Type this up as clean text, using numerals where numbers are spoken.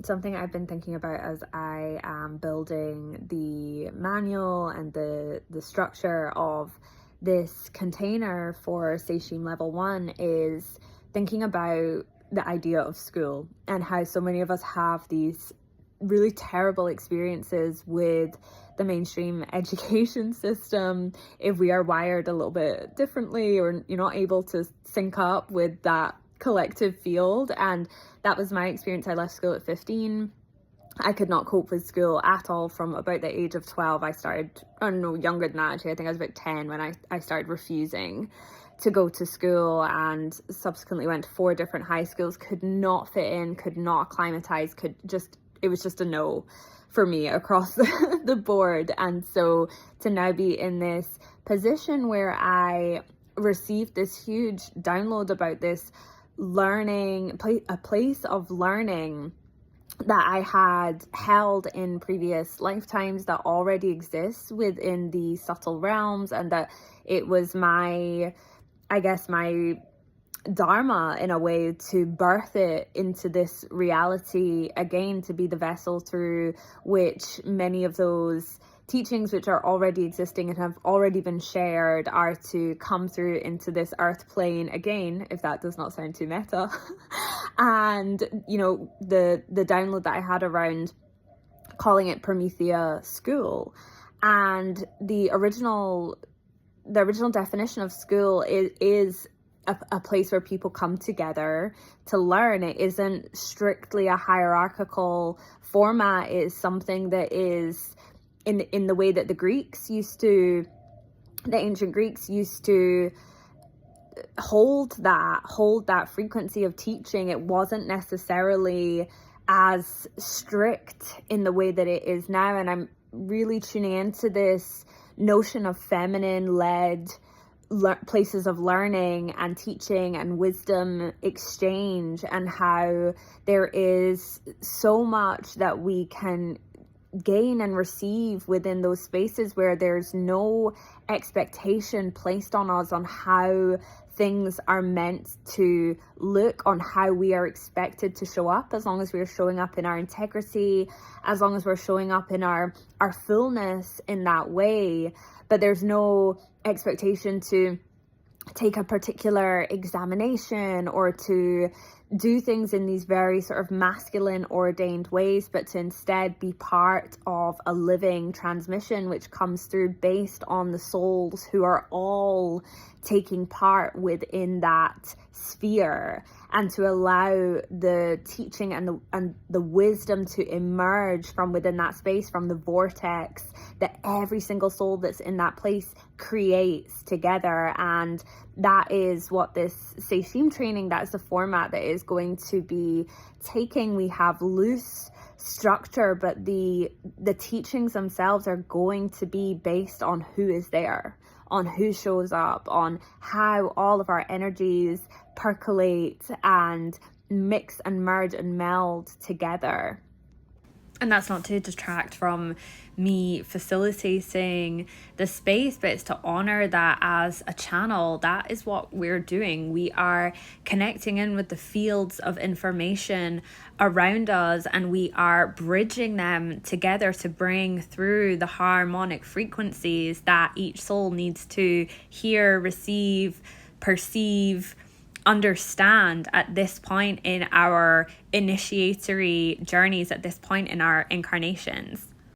something I've been thinking about as I am building the manual and the structure of this container for Seichim level 1 is thinking about the idea of school and how so many of us have these really terrible experiences with the mainstream education system if we are wired a little bit differently, or you're not able to sync up with that collective field. And that was my experience. I left school at 15. I could not cope with school at all from about the age of 12. I started, younger than that actually. I think I was about 10 when I started refusing to go to school, and subsequently went to 4 different high schools, could not fit in, could not acclimatize, it was just a no for me across the board. And so to now be in this position where I received this huge download about this learning, a place of learning that I had held in previous lifetimes that already exists within the subtle realms, and that it was my dharma in a way to birth it into this reality again, to be the vessel through which many of those teachings which are already existing and have already been shared are to come through into this earth plane again, if that does not sound too meta. And the download that I had around calling it Promethea School, and the original definition of school is a place where people come together to learn. It isn't strictly a hierarchical format. It is something that is in the way that the ancient Greeks used to hold that frequency of teaching. It wasn't necessarily as strict in the way that it is now. And I'm really tuning into this notion of feminine-led places of learning and teaching and wisdom exchange, and how there is so much that we can gain and receive within those spaces where there's no expectation placed on us on how things are meant to look, on how we are expected to show up, as long as we're showing up in our integrity, as long as we're showing up in our fullness in that way. But there's no expectation to take a particular examination or to do things in these very sort of masculine ordained ways, but to instead be part of a living transmission which comes through based on the souls who are all taking part within that sphere, and to allow the teaching and the wisdom to emerge from within that space, from the vortex that every single soul that's in that place creates together. And that is what this Seichim training, that's the format that is going to be taking. We have loose structure, but the teachings themselves are going to be based on who is there, on who shows up, on how all of our energies percolate and mix and merge and meld together. And that's not to detract from me facilitating the space, but it's to honor that as a channel. That is what we're doing. We are connecting in with the fields of information around us, and we are bridging them together to bring through the harmonic frequencies that each soul needs to hear, receive, perceive, understand at this point in our initiatory journeys, at this point in our incarnations.